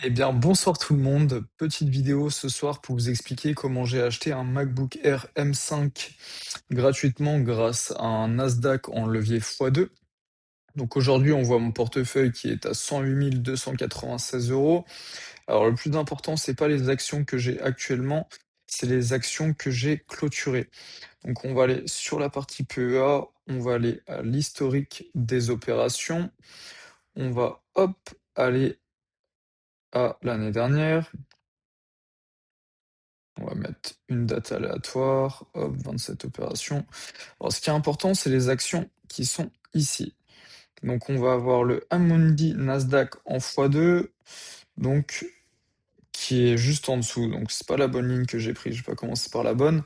Eh bien, bonsoir tout le monde. Petite vidéo ce soir pour vous expliquer comment j'ai acheté un MacBook Air M5 gratuitement grâce à un Nasdaq en levier x2. Donc aujourd'hui, on voit mon portefeuille qui est à 108 296 euros. Alors le plus important, c'est pas les actions que j'ai actuellement, c'est les actions que j'ai clôturées. Donc on va aller sur la partie PEA, on va aller à l'historique des opérations, on va hop aller à l'année dernière. On va mettre une date aléatoire, hop, 27 opérations. Alors, ce qui est important, c'est les actions qui sont ici. Donc, on va avoir le Amundi Nasdaq en x2, donc qui est juste en dessous. Donc, c'est pas la bonne ligne que j'ai prise. Je vais pas commencer par la bonne.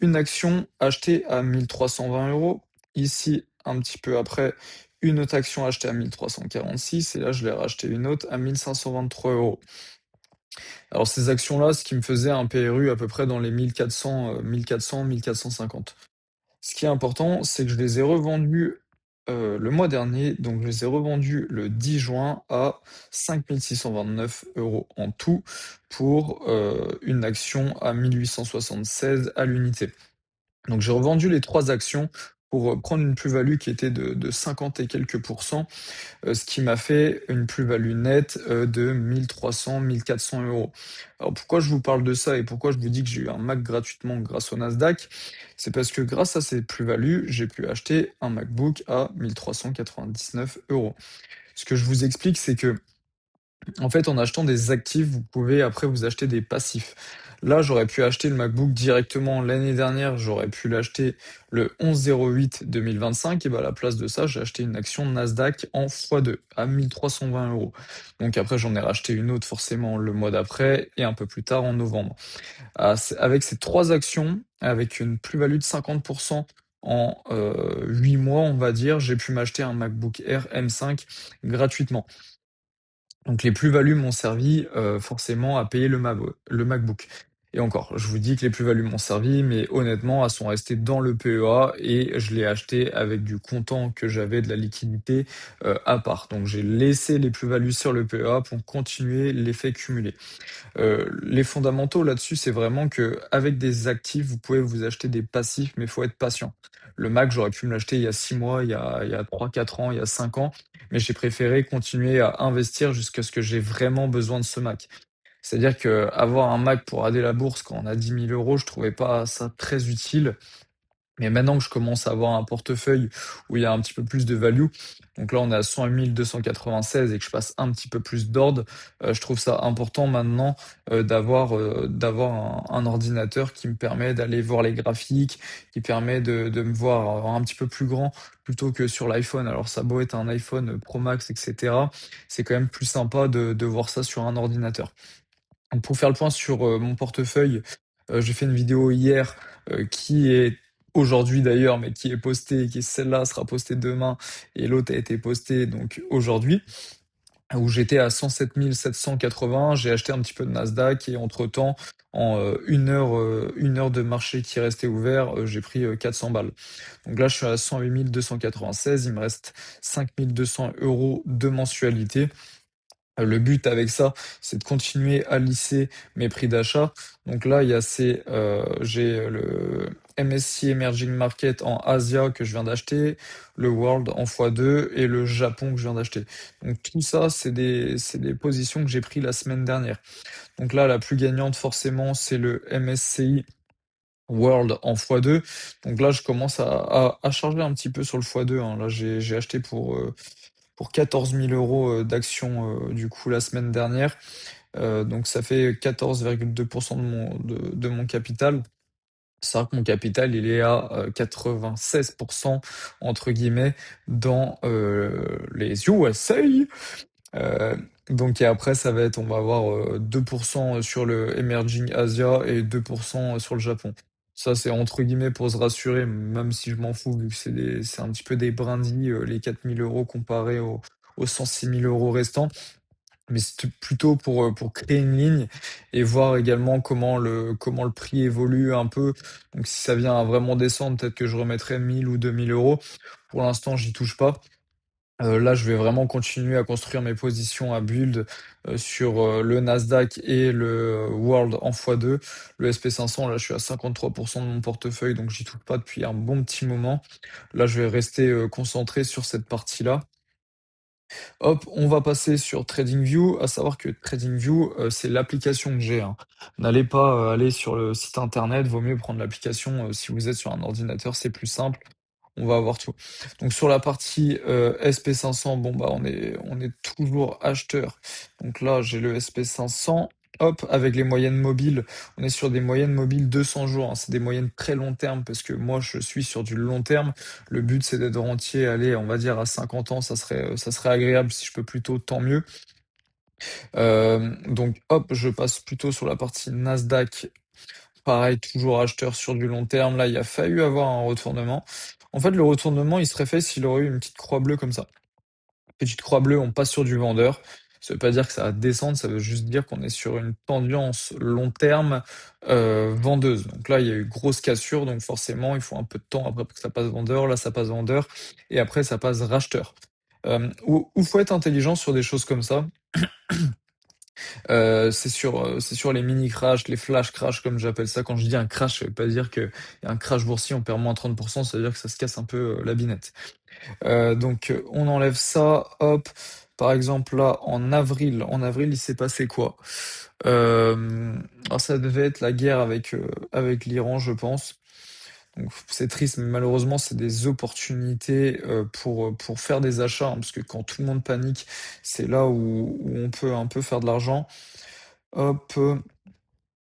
Une action achetée à 1320 euros. Ici, un petit peu après, une autre action achetée à 1346. Et là, je l'ai racheté une autre à 1523 euros. Alors ces actions-là, ce qui me faisait un PRU à peu près dans les 1400, 1400, 1450. Ce qui est important, c'est que je les ai revendus, le mois dernier, donc je les ai revendus le 10 juin à 5 629 € en tout pour, une action à 1876 à l'unité. Donc j'ai revendu les 3 actions pour, prendre une plus-value qui était de 50 et quelques pourcents. Ce qui m'a fait une plus-value nette, de 1 300-1 400 €. Alors pourquoi je vous parle de ça et pourquoi je vous dis que j'ai eu un Mac gratuitement grâce au Nasdaq? C'est parce que grâce à ces plus-values, j'ai pu acheter un MacBook à 1 399 €. Ce que je vous explique, c'est que en fait, en achetant des actifs, vous pouvez après vous acheter des passifs. Là, j'aurais pu acheter le MacBook directement l'année dernière, j'aurais pu l'acheter le 11/08/2025 et bah, à la place de ça, j'ai acheté une action Nasdaq en x2 à 1 320 €. Donc après, j'en ai racheté une autre forcément le mois d'après et un peu plus tard en novembre. Avec ces 3 actions, avec une plus-value de 50 en, 8 mois, on va dire, j'ai pu m'acheter un MacBook Air M5 gratuitement. Donc les plus-values m'ont servi, forcément à payer le MacBook et encore, je vous dis que les plus-values m'ont servi, mais honnêtement, elles sont restées dans le PEA et je l'ai acheté avec du comptant que j'avais, de la liquidité, à part. Donc j'ai laissé les plus-values sur le PEA pour continuer l'effet cumulé. Les fondamentaux là-dessus, c'est vraiment que avec des actifs, vous pouvez vous acheter des passifs, mais il faut être patient. Le Mac, j'aurais pu me l'acheter il y a 6 mois, il y a 3-4 ans, il y a 5 ans, mais j'ai préféré continuer à investir jusqu'à ce que j'ai vraiment besoin de ce Mac. C'est-à-dire qu'avoir un Mac pour rader la bourse quand on a 10 000 €, je trouvais pas ça très utile. Mais maintenant que je commence à avoir un portefeuille où il y a un petit peu plus de value, donc là on est à 108 296 et que je passe un petit peu plus d'ordre, je trouve ça important maintenant, d'avoir un ordinateur qui me permet d'aller voir les graphiques, qui permet de me voir un petit peu plus grand plutôt que sur l'iPhone. Alors ça a beau être un iPhone Pro Max et cetera, c'est quand même plus sympa de voir ça sur un ordinateur. Donc pour faire le point sur, mon portefeuille, j'ai fait une vidéo hier, qui est aujourd'hui d'ailleurs, mais qui est postée, qui celle-là sera postée demain et l'autre a été postée donc aujourd'hui, où j'étais à 107 780. J'ai acheté un petit peu de Nasdaq et entre-temps, en, 1 heure de marché qui restait ouvert, j'ai pris, 400 balles. Donc là, je suis à 108 296, il me reste 5 200 € de mensualité. Le but avec ça, c'est de continuer à lisser mes prix d'achat. Donc là, il y a j'ai le MSCI Emerging Market en Asia que je viens d'acheter, le World en x2 et le Japon que je viens d'acheter. Donc tout ça, c'est des positions que j'ai pris la semaine dernière. Donc là, la plus gagnante forcément, c'est le MSCI World en x2. Donc là, je commence à charger un petit peu sur le x2, hein. Là, j'ai acheté pour 14 000 € d'actions, du coup, la semaine dernière. Donc ça fait 14,2 de mon capital. C'est vrai que mon capital, il est à, 96 entre guillemets dans, les USA. Heu, donc et après ça va être on va avoir, 2 sur le Emerging Asia et 2 sur le Japon. Ça, c'est entre guillemets «pour se rassurer», même si je m'en fous vu que c'est un petit peu des brindilles, les 4 000 € comparés aux 106 000 € restants. Mais c'était plutôt pour créer une ligne et voir également comment le prix évolue un peu. Donc si ça vient à vraiment descendre, peut-être que je remettrai 1 000 ou 2 000 €. Pour l'instant, j'y touche pas. Là, je vais vraiment continuer à construire mes positions à build, sur, le Nasdaq et le World en x2. Le SP500, là, je suis à 53 de mon portefeuille, donc j'y touche pas depuis un bon petit moment. Là, je vais rester, concentré sur cette partie-là. Hop, on va passer sur TradingView. À savoir que TradingView, c'est l'application que j'ai, hein. N'allez pas, aller sur le site internet, vaut mieux prendre l'application, si vous êtes sur un ordinateur, c'est plus simple. On va avoir tout. Donc sur la partie SP500, bon bah on est toujours acheteur. Donc là j'ai le SP500. Hop, avec les moyennes mobiles, on est sur des moyennes mobiles 200 jours, hein. C'est des moyennes très long terme parce que moi je suis sur du long terme. Le but c'est d'être rentier, allez, on va dire à 50 ans, ça serait agréable si je peux plutôt, tant mieux. Donc hop, je passe plutôt sur la partie Nasdaq. Pareil, toujours acheteur sur du long terme. Là, il a fallu avoir un retournement. En fait, le retournement, il serait fait s'il aurait eu une petite croix bleue comme ça. Petite croix bleue, on passe sur du vendeur. Ça veut pas dire que ça va descendre, ça veut juste dire qu'on est sur une tendance long terme vendeuse. Donc là, il y a eu grosse cassure, donc forcément, il faut un peu de temps après que ça passe vendeur. Là, ça passe vendeur, et après, ça passe racheteur. Où faut être intelligent sur des choses comme ça. C'est sur les mini crash, les flash crash comme j'appelle ça. Quand je dis un crash, ça veut pas dire que y a un crash boursier, on perd moins 30%, ça veut dire que ça se casse un peu la binette. Donc on enlève ça, hop. Par exemple là, en avril, il s'est passé quoi? Alors ça devait être la guerre avec l'Iran, je pense. Donc c'est triste, mais malheureusement, c'est des opportunités pour faire des achats, hein, parce que quand tout le monde panique, c'est là où on peut un peu faire de l'argent. Hop,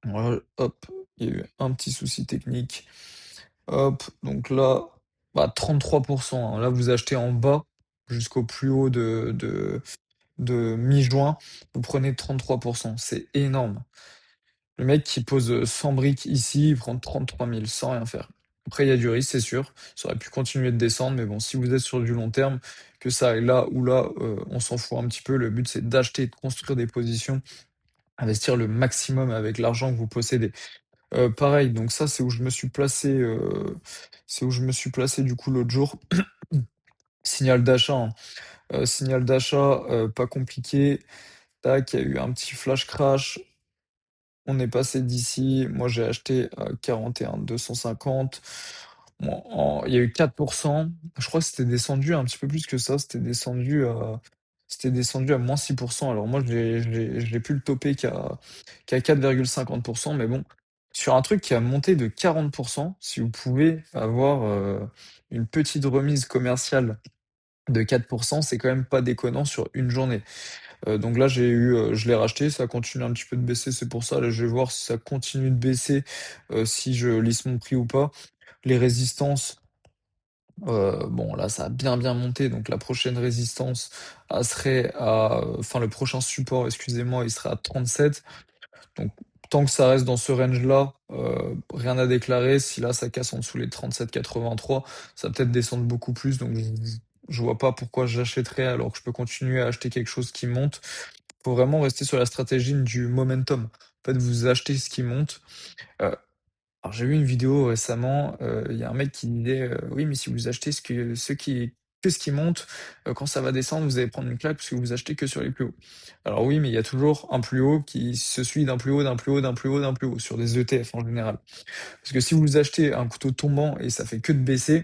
voilà, hop, il y a eu un petit souci technique. Hop, donc là, bah 33%, hein. Là, vous achetez en bas jusqu'au plus haut de mi-juin, vous prenez 33%. C'est énorme. Le mec qui pose 100 briques ici, il prend 33 000 sans rien faire. Après, il y a du risque, c'est sûr. Ça aurait pu continuer de descendre, mais bon, si vous êtes sur du long terme, que ça aille là ou là, on s'en fout un petit peu. Le but, c'est d'acheter, de construire des positions, investir le maximum avec l'argent que vous possédez. Pareil, donc ça, c'est où je me suis placé du coup l'autre jour. Signal d'achat, hein. Signal d'achat, pas compliqué. Tac, il y a eu un petit flash crash. On est passé d'ici. Moi, j'ai acheté à 41 250. Bon, il y a eu 4%. Je crois que c'était descendu un petit peu plus que ça. C'était descendu à moins 6%. Alors moi, j'ai pu le toper qu'à 4,50%. Mais bon, sur un truc qui a monté de 40%, si vous pouvez avoir une petite remise commerciale de 4%, c'est quand même pas déconnant sur une journée. Donc là, je l'ai racheté, ça continue un petit peu de baisser, c'est pour ça. Là, je vais voir si ça continue de baisser, si je lisse mon prix ou pas. Les résistances, bon là, ça a bien bien monté, donc la prochaine résistance, serait enfin le prochain support, excusez-moi, il serait à 37. Donc tant que ça reste dans ce range-là, rien à déclarer. Si là, ça casse en dessous les 37,83, ça va peut-être descendre beaucoup plus. Donc je vois pas pourquoi j'achèterais alors que je peux continuer à acheter quelque chose qui monte. Faut vraiment rester sur la stratégie du momentum. En fait, vous achetez ce qui monte. Euh, alors j'ai vu une vidéo récemment, il y a un mec qui disait, oui, mais si vous achetez que ce qui monte, quand ça va descendre, vous allez prendre une claque parce que vous achetez que sur les plus hauts. Alors oui, mais il y a toujours un plus haut qui se suit d'un plus haut, d'un plus haut, d'un plus haut, d'un plus haut, sur des ETF en général. Parce que si vous achetez un couteau tombant et ça fait que de baisser,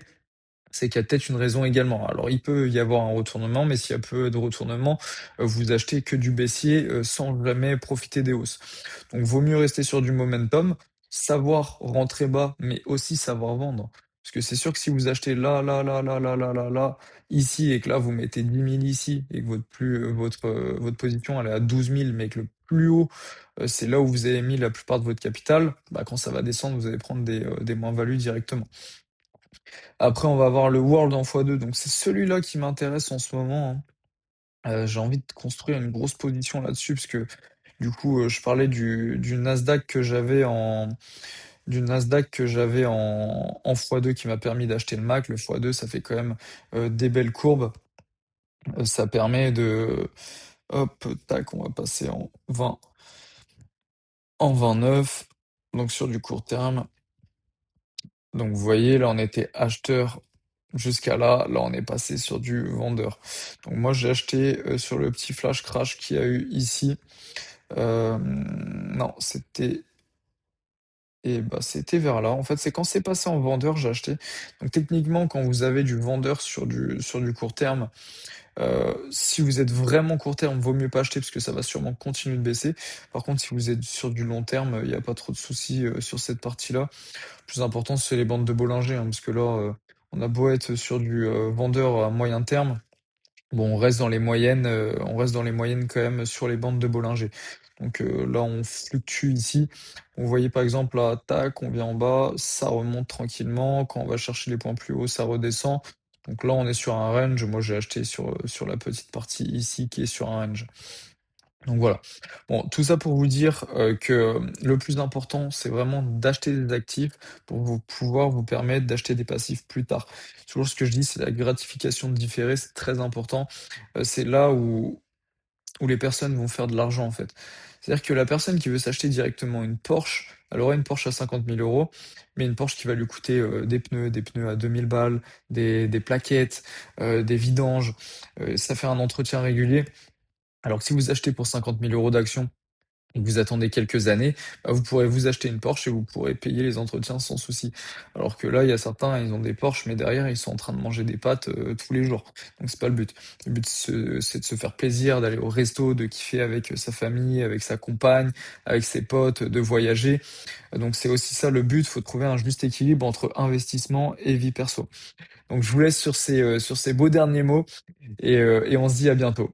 c'est qu'il y a peut-être une raison également. Alors, il peut y avoir un retournement, mais s'il y a peu de retournement, vous achetez que du baissier sans jamais profiter des hausses. Donc, vaut mieux rester sur du momentum, savoir rentrer bas, mais aussi savoir vendre. Parce que c'est sûr que si vous achetez là, là, là, là, là, là, là, là, ici, et que là, vous mettez 10 000 ici, et que votre position, elle est à 12 000, mais que le plus haut, c'est là où vous avez mis la plupart de votre capital, bah, quand ça va descendre, vous allez prendre des moins-values directement. Après, on va avoir le World en x2, donc c'est celui-là qui m'intéresse en ce moment, hein. J'ai envie de construire une grosse position là-dessus parce que du coup, je parlais du Nasdaq que j'avais en x2 qui m'a permis d'acheter le Mac. Le x2, ça fait quand même des belles courbes. Ça permet de, hop, tac, on va passer en 20, en 29, donc sur du court terme. Donc vous voyez, là, on était acheteur Jusqu'à là, on est passé sur du vendeur. Donc moi, j'ai acheté, sur le petit flash crash qu'il y a eu ici. Non, c'était vers là. En fait, c'est quand c'est passé en vendeur, j'ai acheté. Donc techniquement, quand vous avez du vendeur sur du court terme, si vous êtes vraiment court terme, vaut mieux pas acheter parce que ça va sûrement continuer de baisser. Par contre, si vous êtes sur du long terme, il y a pas trop de soucis, sur cette partie-là. Le plus important, c'est les bandes de Bollinger, hein, parce que là, on a beau être sur du, vendeur à moyen terme, bon, on reste dans les moyennes quand même sur les bandes de Bollinger. Donc, là, on fluctue ici. Vous voyez par exemple là, tac, on vient en bas, ça remonte tranquillement. Quand on va chercher les points plus hauts, ça redescend. Donc là, on est sur un range. Moi, j'ai acheté sur la petite partie ici qui est sur un range. Donc voilà. Bon, tout ça pour vous dire, que, le plus important, c'est vraiment d'acheter des actifs pour pouvoir vous permettre d'acheter des passifs plus tard. Toujours ce que je dis, c'est la gratification différée, c'est très important. C'est là où les personnes vont faire de l'argent, en fait. C'est-à-dire que la personne qui veut s'acheter directement une Porsche, elle aura une Porsche à 50 000 €, mais une Porsche qui va lui coûter, des pneus à 2 000 balles, des plaquettes, des vidanges, ça fait un entretien régulier. Alors que si vous achetez pour 50 000 € d'actions et que vous attendez quelques années, bah, vous pourrez vous acheter une Porsche et vous pourrez payer les entretiens sans souci. Alors que là, il y a certains, ils ont des Porsche, mais derrière, ils sont en train de manger des pâtes, tous les jours. Donc c'est pas le but. Le but, c'est de se faire plaisir, d'aller au resto, de kiffer avec, sa famille, avec sa compagne, avec ses potes, de voyager. Donc c'est aussi ça le but, faut trouver un juste équilibre entre investissement et vie perso. Donc je vous laisse sur ces beaux derniers mots et on se dit à bientôt.